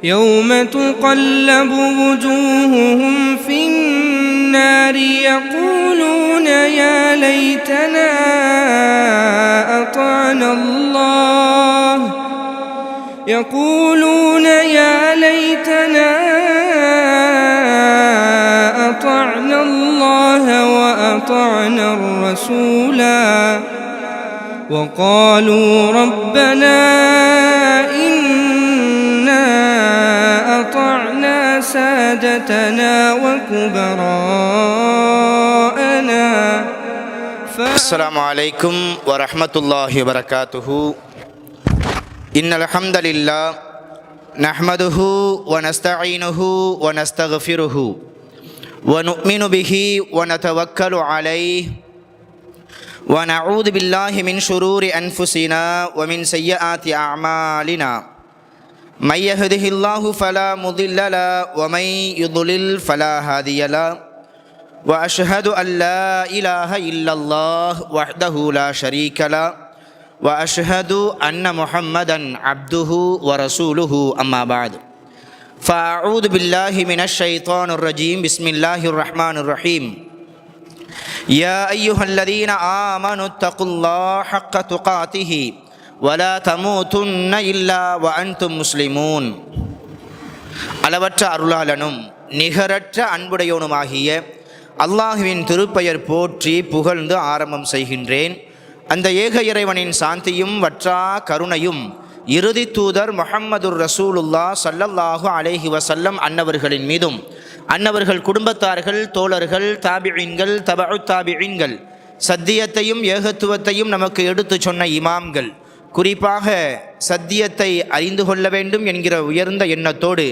يوم تقلب وجوههم في النار يقولون يا ليتنا أطعنا الله وأطعنا الرسولا وقالوا ربنا إنا أطعنا سادتنا وكبراءنا. السلام عليكم ورحمة الله وبركاته. إن الحمد لله نحمده ونستعينه ونستغفره ونؤمن به ونتوكل عليه ونعوذ بالله من شرور أنفسنا ومن سيئات أعمالنا. من يهده الله فلا مضل له ومن يضلل فلا هادي له. وأشهد أن لا إله إلا الله وحده لا شريك له وأشهد أن محمدا عبده ورسوله. أما بعد فأعوذ بالله من الشيطان الرجيم. بسم الله الرحمن الرحيم. يا أيها الذين آمنوا اتقوا الله حق تقاته ولا تموتن إلا وأنتم مسلمون. அளவற்ற அருளாளனும் நிகரற்ற அன்புடையவனுமாகிய அல்லாஹுவின் திருப்பெயர் போற்றி புகழ்ந்து ஆரம்பம் செய்கின்றேன். அந்த ஏக இறைவனின் சாந்தியும் வற்றா கருணையும் இறுதி தூதர் முஹம்மதுர் ரசூலுல்லாஹ் ஸல்லல்லாஹு அலைஹி வஸல்லம் அன்னவர்களின் மீதும் அன்னவர்கள் குடும்பத்தார்கள், தோழர்கள், தாபிஈன்கள், தபஉ தாபிஈன்கள், சத்தியத்தையும் ஏகத்துவத்தையும் நமக்கு எடுத்து சொன்ன இமாம்கள், குறிப்பாக சத்தியத்தை அறிந்து கொள்ள வேண்டும் என்கிற உயர்ந்த எண்ணத்தோடு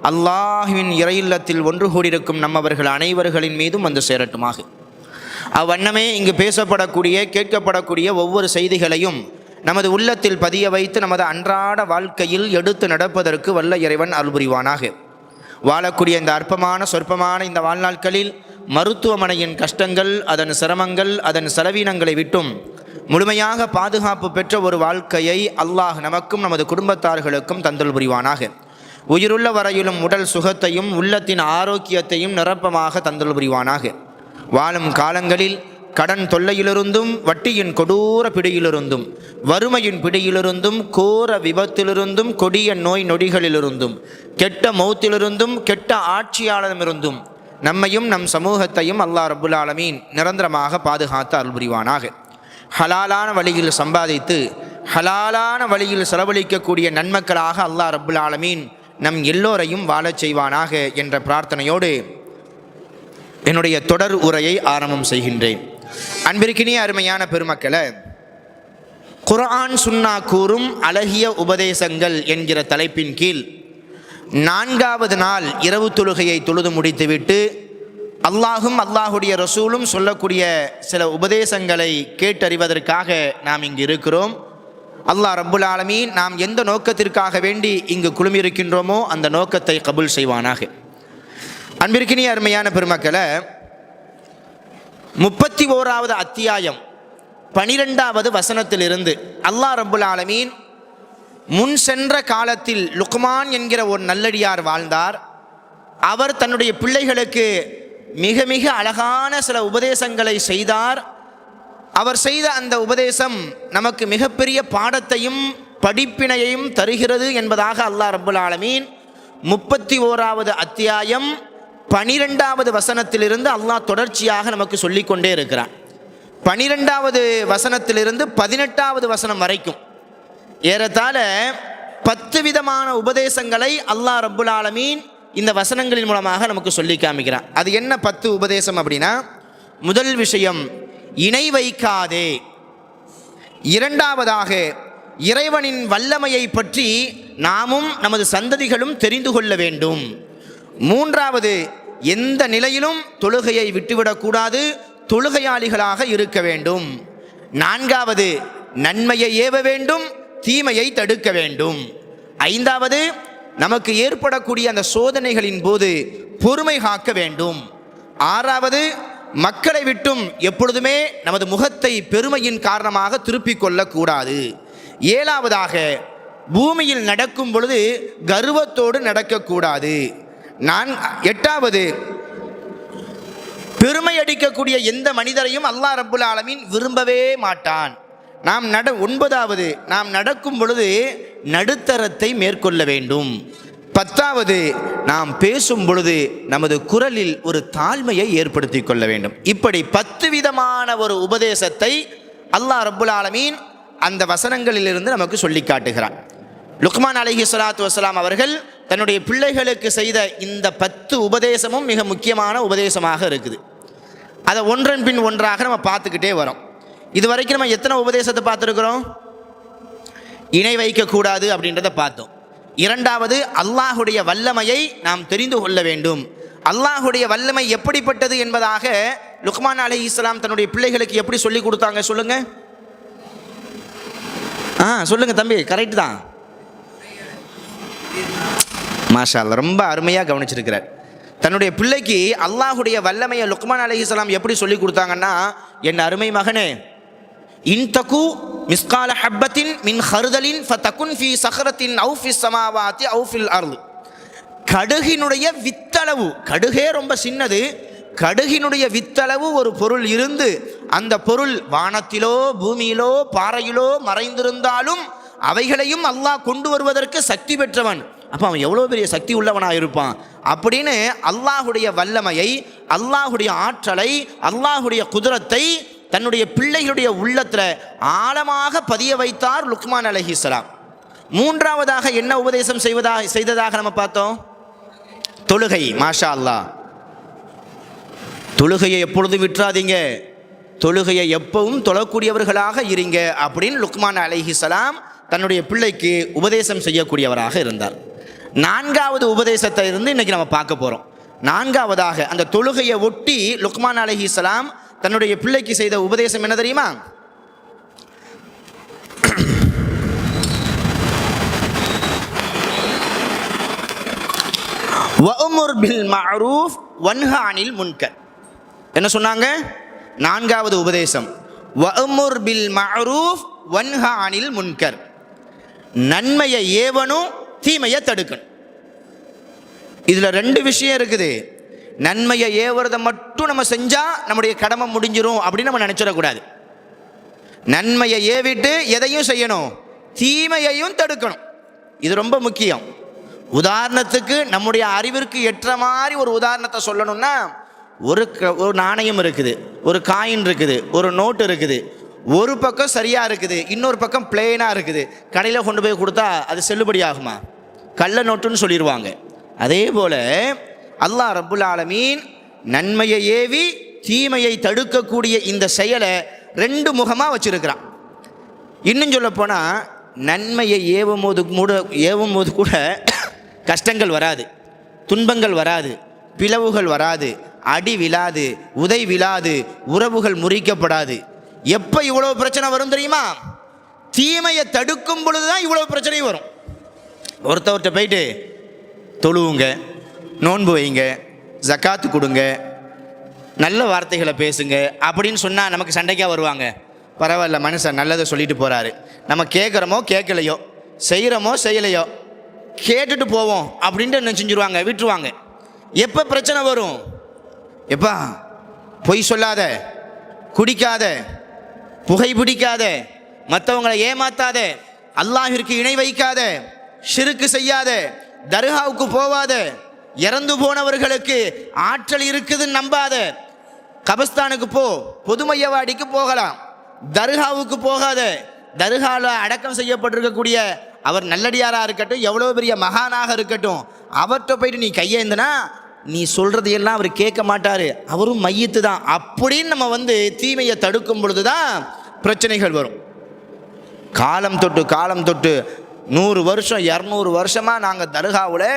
அல்லாஹ்வின் இறையில்லத்தில் ஒன்று கூடியிருக்கும் நம்மவர்கள் அனைவர்களின் மீதும் வந்து சேரட்டுமாக. அவ்வண்ணமே இங்கு பேசப்படக்கூடிய கேட்கப்படக்கூடிய ஒவ்வொரு செய்திகளையும் நமது உள்ளத்தில் பதிய வைத்து நமது அன்றாட வாழ்க்கையில் எடுத்து நடப்பதற்கு வல்ல இறைவன் அருள் புரிவானாக. வாழக்கூடிய இந்த அற்பமான சொற்பமான இந்த வாழ்நாட்களில் மருத்துவமனையின் கஷ்டங்கள், அதன் சிரமங்கள், அதன் செலவீனங்களை விட்டும் முழுமையாக பாதுகாப்பு பெற்ற ஒரு வாழ்க்கையை அல்லாஹ் நமக்கும் நமது குடும்பத்தார்களுக்கும் தந்தல் புரிவானாக. உயிருள்ள வரையிலும் உடல் சுகத்தையும் உள்ளத்தின் ஆரோக்கியத்தையும் நிரப்பமாக தந்தல் புரிவானாக. வாழும் காலங்களில் கடன் தொல்லையிலிருந்தும், வட்டியின் கொடூர பிடியிலிருந்தும், வறுமையின் பிடியிலிருந்தும், கோர விபத்திலிருந்தும், கொடிய நோய் நொடிகளிலிருந்தும், கெட்ட மௌத்திலிருந்தும், கெட்ட ஆட்சியாளரிடமிருந்தும் நம்மையும் நம் சமூகத்தையும் அல்லாஹ் ரப்புல் ஆலமீன் நிரந்தரமாக பாதுகாத்து அருள் புரிவானாக. ஹலாலான வழியில் சம்பாதித்து ஹலாலான வழியில் செலவழிக்கக்கூடிய நன்மக்களாக அல்லாஹ் ரப்புல் ஆலமீன் நம் எல்லோரையும் வாழச் செய்வானாக என்ற பிரார்த்தனையோடு என்னுடைய தொடர் உரையை ஆரம்பம் செய்கின்றேன். அன்பிற்கினிய அருமையான பெருமக்களே, குர்ஆன் சுன்னா கூறும் அழகிய உபதேசங்கள் என்கிற தலைப்பின் கீழ் 4வது நாள் இரவு தொழுகையை தொழுது முடித்துவிட்டு அல்லாஹும் அல்லாஹுடைய ரசூலும் சொல்லக்கூடிய சில உபதேசங்களை கேட்டறிவதற்காக நாம் இங்கு இருக்கிறோம். அல்லாஹ் ரப்புல் ஆலமீன் நாம் எந்த நோக்கத்திற்காக வேண்டி இங்கு குழுமியிருக்கின்றோமோ அந்த நோக்கத்தை கபூல் செய்வானாக. அன்பிற்கினிய அருமையான பெருமக்களே, 31வது அத்தியாயம் 12வது வசனத்திலிருந்து அல்லாஹ் ரப்புல் ஆலமீன் முன் சென்ற காலத்தில் லுக்மான் என்கிற ஒரு நல்லடியார் வாழ்ந்தார். அவர் தன்னுடைய பிள்ளைகளுக்கு மிக மிக அழகான சில உபதேசங்களை செய்தார். அவர் செய்த அந்த உபதேசம் நமக்கு மிகப்பெரிய பாடத்தையும் படிப்பினையையும் தருகிறது என்பதாக அல்லாஹ் ரப்புல் ஆலமீன் 31வது அத்தியாயம் 12வது வசனத்திலிருந்து அல்லாஹ் தொடர்ச்சியாக நமக்கு சொல்லிக்கொண்டே இருக்கிறான். 12வது வசனத்திலிருந்து 18வது வசனம் வரைக்கும் ஏறத்தாழ 10 விதமான உபதேசங்களை அல்லாஹ் ரப்புல் ஆலமீன் இந்த வசனங்களின் மூலமாக நமக்கு சொல்லி காமிக்கிறான். அது என்ன 10 உபதேசம் அப்படின்னா, முதல் விஷயம் இணை வைக்காதே. இரண்டாவதாக இறைவனின் வல்லமையை பற்றி நாமும் நமது சந்ததிகளும் தெரிந்து கொள்ள வேண்டும். மூன்றாவது, எந்த நிலையிலும் தொழுகையை விட்டுவிடக்கூடாது, தொழுகையாளிகளாக இருக்க வேண்டும். நான்காவது, நன்மையை ஏவ வேண்டும், தீமையை தடுக்க வேண்டும். ஐந்தாவது, நமக்கு ஏற்படக்கூடிய அந்த சோதனைகளின் போது பொறுமை காக்க வேண்டும். ஆறாவது, மக்களை விட்டும் எப்பொழுதுமே நமது முகத்தை பெருமையின் காரணமாக திருப்பிக் கொள்ளக்கூடாது. ஏழாவதாக, பூமியில் நடக்கும் பொழுது கர்வத்தோடு நடக்கக்கூடாது. 8வது, பெருமை அடிக்கக்கூடிய எந்த மனிதரையும் அல்லாஹ் ரப்புல் ஆலமீன் விரும்பவே மாட்டான். 9வது, நாம் நடக்கும் பொழுது நடுத்தரத்தை மேற்கொள்ள வேண்டும். 10வது, நாம் பேசும் பொழுது நமது குரலில் ஒரு தாழ்மையை ஏற்படுத்தி கொள்ள வேண்டும். இப்படி 10 விதமான ஒரு உபதேசத்தை அல்லாஹ் ரப்புல் ஆலமீன் அந்த வசனங்களிலிருந்து நமக்கு சொல்லி காட்டுகிறான். லுக்மான் அலைஹிஸ்ஸலாத்து வஸ்ஸலாம் அவர்கள் தன்னுடைய பிள்ளைகளுக்கு செய்த இந்த 10 உபதேசமும் மிக முக்கியமான உபதேசமாக இருக்குது. அதை ஒன்றன் பின் ஒன்றாக நம்ம பார்த்துக்கிட்டே வரோம். இதுவரைக்கும் நம்ம எத்தனை உபதேசத்தை பார்த்துருக்குறோம்? இணை வைக்கக்கூடாது அப்படின்றத பார்த்தோம். 2வது, அல்லாஹுடைய வல்லமையை நாம் தெரிந்து கொள்ள வேண்டும். அல்லாஹுடைய வல்லமை எப்படிப்பட்டது என்பதாக லுக்மான் அலைஹிஸ்ஸலாம் தன்னுடைய பிள்ளைகளுக்கு எப்படி சொல்லி கொடுத்தாங்க சொல்லுங்க. சொல்லுங்க தம்பி, கரெக்ட் தான். மாஷா அல்லாஹ், ரொம்ப அருமையாக கவனிச்சிருக்கிறார். தன்னுடைய பிள்ளைக்கு அல்லாஹுடைய வல்லமையை லுக்மான் அலைஹிஸ்ஸலாம் எப்படி சொல்லி கொடுத்தாங்கன்னா, என் அருமை மகனே, இன்தகு மிஸ்கால ஹப்பத்தின் மின் ஹர்தலின் ஃபதகுன் ஃபி ஸஹரத்தின் அவு ஃபிஸ் ஸமாவாத்தி அவு ஃபில் அர்து. கடுகினுடைய வித்தளவு, கடுகே ரொம்ப சின்னது, கடுகினுடைய வித்தளவு ஒரு பொருள் இருந்து அந்த பொருள் வானத்திலோ பூமியிலோ பாறையிலோ மறைந்திருந்தாலும் அவைகளையும் அல்லாஹ் கொண்டு வருவதற்கு சக்தி பெற்றவன். அப்போ அவன் எவ்வளோ பெரிய சக்தி உள்ளவனாக இருப்பான் அப்படின்னு அல்லாஹுடைய வல்லமையை, அல்லாஹுடைய ஆற்றலை, அல்லாஹுடைய குதிரத்தை தன்னுடைய பிள்ளைகளுடைய உள்ளத்தில் ஆழமாக பதிய வைத்தார் லுக்மான் அலைஹிஸ்ஸலாம். 3வதாக என்ன உபதேசம் செய்ததாக நம்ம பார்த்தோம்? தொழுகை. மாஷா அல்லாஹ், தொழுகையை எப்பொழுதும் விட்டுறாதீங்க, தொழுகையை எப்பவும் தொழக்கூடியவர்களாக இருங்க அப்படின்னு லுக்மான் அலைஹிஸ்ஸலாம் தன்னுடைய பிள்ளைக்கு உபதேசம் செய்யக்கூடியவராக இருந்தார். 4வது உபதேசத்தை இருந்து இன்னைக்கு நம்ம பார்க்க போகிறோம். 4வதாக அந்த தொழுகையை ஒட்டி லுக்மான் அலைஹிஸ்ஸலாம் தன்னுடைய பிள்ளைக்கு செய்த உபதேசம் என்ன தெரியுமா? வஅமுர் பில் மஅரூஃப் வன்ஹா அனில் முன்கர். என்ன சொன்னாங்க? 4வது உபதேசம், வஅமுர் பில் மஅரூஃப் வன்ஹா அனில் முன்கர். நன்மையை ஏவணும், தீமையை தடுக்கணும். இதுல 2 விஷயம் இருக்குது. நன்மையை ஏவுறதை மட்டும் நம்ம செஞ்சா நம்முடைய கடமை முடிஞ்சிரும் அப்படின்னு நம்ம நினைச்சிடக்கூடாது. நன்மையை ஏவிட்டு எதையும் செய்யணும், தீமையையும் தடுக்கணும். இது ரொம்ப முக்கியம். உதாரணத்துக்கு நம்முடைய அறிவிற்கு ஏற்ற மாதிரி ஒரு உதாரணத்தை சொல்லணும்னா, ஒரு நாணயம் இருக்குது, ஒரு காயின் இருக்குது, ஒரு நோட்டு இருக்குது. ஒரு பக்கம் சரியாக இருக்குது, இன்னொரு பக்கம் பிளெயினாக இருக்குது. கடையில் கொண்டு போய் கொடுத்தா அது செல்லுபடி ஆகுமா? கள்ள நோட்டுன்னு சொல்லிடுவாங்க. அதே போல் அல்லாஹ் ரப்புல் ஆலமீன் நன்மையை ஏவி தீமையை தடுக்கக்கூடிய இந்த செயலை 2 முகமாக வச்சிருக்கிறான். இன்னும் சொல்ல போனால், நன்மையை ஏவும் போது கூட கஷ்டங்கள் வராது, துன்பங்கள் வராது, பிளவுகள் வராது, அடி விழாது, உதை விழாது, உறவுகள் முறிக்கப்படாது. எப்போ இவ்வளவு பிரச்சனை வரும் தெரியுமா? தீமையை தடுக்கும் பொழுதுதான் இவ்வளவு பிரச்சனை வரும். ஒருத்தவர்கிட்ட போயிட்டு தொழுவுங்க, நோன்பு வைங்க, ஜக்காத்து கொடுங்க, நல்ல வார்த்தைகளை பேசுங்க அப்படின்னு சொன்னால் நமக்கு சண்டைக்காக வருவாங்க. பரவாயில்ல, மனுஷன் நல்லதை சொல்லிட்டு போகிறாரு, நம்ம கேட்குறோமோ கேட்கலையோ, செய்கிறோமோ செய்யலையோ, கேட்டுட்டு போவோம் அப்படின்ட்டு என்ன செஞ்சுருவாங்க, விட்டுருவாங்க. எப்போ பிரச்சனை வரும்? எப்பா பொய் சொல்லாத, குடிக்காத, புகைப்பிடிக்காத, மற்றவங்களை ஏமாத்தாத, அல்லாஹ்விற்கு இணை வைக்காத, ஷிர்க் செய்யாத, தர்காவுக்கு போவாத, இறந்து போனவர்களுக்கு ஆற்றல் இருக்குதுன்னு நம்பாத, கபஸ்தானுக்கு போ, பொதுமையவாடிக்கு போகலாம், தர்காவுக்கு போகாத. தர்காவில் அடக்கம் செய்யப்பட்டிருக்கக்கூடிய அவர் நல்லடியாராக இருக்கட்டும், எவ்வளோ பெரிய மகானாக இருக்கட்டும், அவர்கிட்ட போயிட்டு நீ கையேந்தனா நீ சொல்கிறதையெல்லாம் அவர் கேட்க மாட்டார், அவரும் மையத்து தான் அப்படின்னு நம்ம தீமையை தடுக்கும் பொழுது தான் பிரச்சனைகள் வரும். காலம் தொட்டு 100 வருஷம் 200 வருஷமாக நாங்கள் தர்காவில்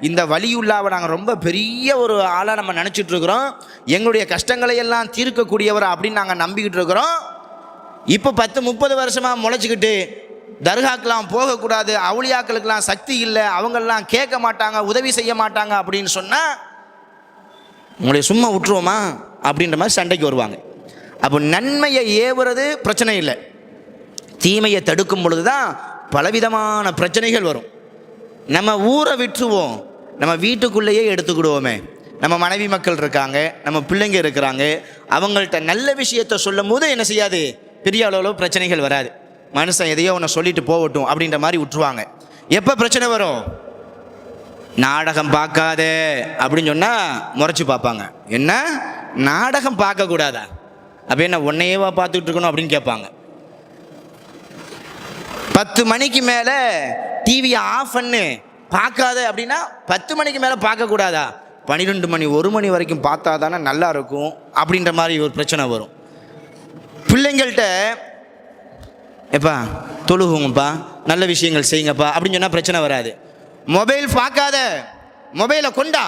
இந்த வலியுள்ளாவை நாங்கள் ரொம்ப பெரிய ஒரு ஆளாக நம்ம நினச்சிட்ருக்குறோம், எங்களுடைய கஷ்டங்களை எல்லாம் தீர்க்கக்கூடியவர் அப்படின்னு நாங்கள் நம்பிக்கிட்டு இருக்கிறோம். இப்போ 10-30 வருஷமாக முளைச்சிக்கிட்டு தர்காக்கெலாம் போகக்கூடாது, அவுளியாக்களுக்கெல்லாம் சக்தி இல்லை, அவங்களெலாம் கேட்க மாட்டாங்க, உதவி செய்ய மாட்டாங்க அப்படின்னு சொன்னால் உங்களை சும்மா விட்டுருவோமா அப்படின்ற மாதிரி சண்டைக்கு வருவாங்க. அப்போ நன்மையை ஏவுறது பிரச்சனை இல்லை, தீமையை தடுக்கும் பொழுது தான் பலவிதமான பிரச்சனைகள் வரும். நம்ம ஊரை விட்டுருவோம், நம்ம வீட்டுக்குள்ளேயே எடுத்துக்கிடுவோமே. நம்ம மனைவி மக்கள் இருக்காங்க, நம்ம பிள்ளைங்க இருக்கிறாங்க, அவங்கள்ட்ட நல்ல விஷயத்தை சொல்லும் போது என்ன செய்யாது, பெரிய அளவில் பிரச்சனைகள் வராது. மனுஷன் எதையோ ஒன்று சொல்லிட்டு போகட்டும் அப்படின்ற மாதிரி விட்டுருவாங்க. எப்போ பிரச்சனை வரும், நாடகம் பார்க்காத அப்படின்னு சொன்னால் முறைச்சி பார்ப்பாங்க. என்ன நாடகம் பார்க்கக்கூடாதா, அப்போ என்ன ஒன்னையேவா பார்த்துக்கிட்டு இருக்கணும் அப்படின்னு கேட்பாங்க. 10 மணிக்கு மேலே டிவியை ஆஃப் பண்ணு பார்க்காத அப்படின்னா 10 மணிக்கு மேலே பார்க்கக்கூடாதா, 12 மணி 1 மணி வரைக்கும் பார்த்தா தானே நல்லா இருக்கும் அப்படின்ற மாதிரி ஒரு பிரச்சனை வரும். பிள்ளைங்கள்ட்ட எப்பா தொழுகுங்கப்பா, நல்ல விஷயங்கள் செய்யுங்கப்பா அப்படின்னு சொன்னால் பிரச்சனை வராது. மொபைல் பார்க்காத, மொபைலை கொண்டா,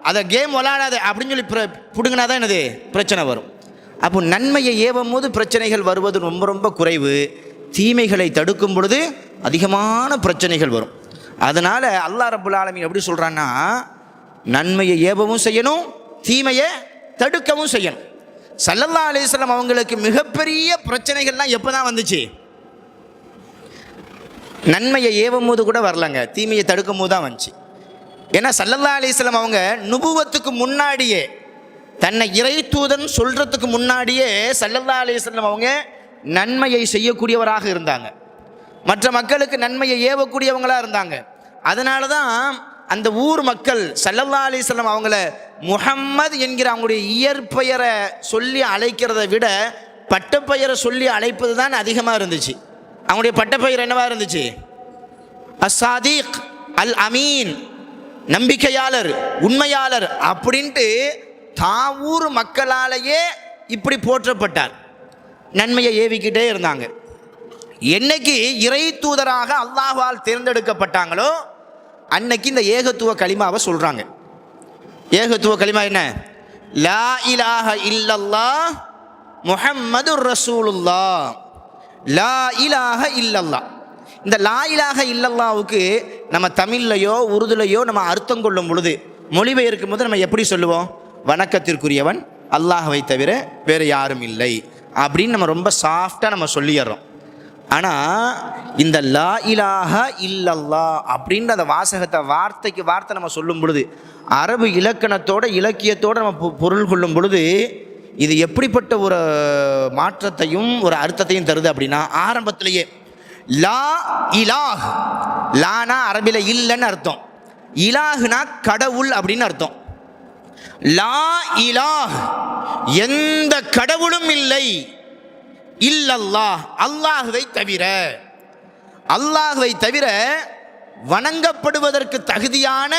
அதை கேம் விளாடாத அப்படின்னு சொல்லி பிடுங்கினா தான் என்னது பிரச்சனை வரும். அப்போ நன்மையை ஏவும் போது பிரச்சனைகள் வருவது ரொம்ப ரொம்ப குறைவு. தீமைகளை தடுக்கும் பொழுது அதிகமான பிரச்சனைகள் வரும். அதனால் அல்லாஹ் ரப்புல் ஆலமீன் எப்படி சொல்கிறான்னா, நன்மையை ஏவவும் செய்யணும், தீமையை தடுக்கவும் செய்யணும். ஸல்லல்லாஹு அலைஹி வஸல்லம் அவங்களுக்கு மிகப்பெரிய பிரச்சனைகள்லாம் எப்போ தான் வந்துச்சு, நன்மையை ஏவும் போது கூட வரலங்க, தீமையை தடுக்கும் போது தான் வந்துச்சு. ஏன்னா ஸல்லல்லாஹு அலைஹி வஸல்லம் அவங்க நுபுவத்துக்கு முன்னாடியே, தன்னை இறை தூதன் சொல்கிறதுக்கு முன்னாடியே ஸல்லல்லாஹு அலைஹி வஸல்லம் அவங்க நன்மையை செய்யக்கூடியவராக இருந்தாங்க, மற்ற மக்களுக்கு நன்மையை ஏவக்கூடியவங்களாக இருந்தாங்க. அதனால தான் அந்த ஊர் மக்கள் ஸல்லல்லாஹு அலைஹி வஸல்லம் அவங்கள முஹம்மது என்கிற அவங்களுடைய இயற்பெயரை சொல்லி அழைக்கிறத விட பட்டப்பெயரை சொல்லி அழைப்பது தான் அதிகமாக இருந்துச்சு. அவங்களுடைய பட்டப்பெயர் என்னவாக இருந்துச்சு, அஸ்ஸாதீக், அல் அமீன், நம்பிக்கையாளர், உண்மையாளர் அப்படின்ட்டு தாவூர் மக்களாலேயே இப்படி போற்றப்பட்டார். நன்மையை ஏவிக்கிட்டே இருந்தாங்க. என்னைக்கு இறை தூதராக அல்லாஹ்வால் தேர்ந்தெடுக்கப்பட்டாங்களோ அன்னைக்கு இந்த ஏகத்துவ கலிமாவை சொல்கிறாங்க. ஏகத்துவ கலிமா என்ன, லா இலாஹ இல்லல்லாஹ் முஹம்மதுர் ரசூலுல்லாஹ், லா இலாஹ இல்லல்லாஹ். இந்த லா இலாஹ இல்லல்லாவுக்கு நம்ம தமிழ்லையோ உருதுலையோ நம்ம அர்த்தம் கொள்ளும் பொழுது, மொழிபெயர்க்கும் போது நம்ம எப்படி சொல்லுவோம், வணக்கத்திற்குரியவன் அல்லாஹ்வை தவிர வேறு யாரும் இல்லை அப்படின்னு நம்ம ரொம்ப சாஃப்டாக நம்ம சொல்லிடுறோம். ஆனால் இந்த லா இலாஹ இல்லல்லாஹ் அப்படின்ற அந்த வாசகத்தை வார்த்தைக்கு வார்த்தை நம்ம சொல்லும் பொழுது, அரபு இலக்கணத்தோட இலக்கியத்தோடு நம்ம பொருள் கொள்ளும் பொழுது இது எப்படிப்பட்ட ஒரு மாற்றத்தையும் ஒரு அர்த்தத்தையும் தருது அப்படின்னா, ஆரம்பத்திலேயே லா இலாஹ், லானா அரபில இல்லைன்னு அர்த்தம், இலாஹுனா கடவுள் அப்படின்னு அர்த்தம். லா இலாஹ் எந்த கடவுளும் இல்லை, இல்லல்லாஹ் அல்லாஹ்வை தவிர, அல்லாஹ்வை தவிர வணங்கப்படுவதற்கு தகுதியான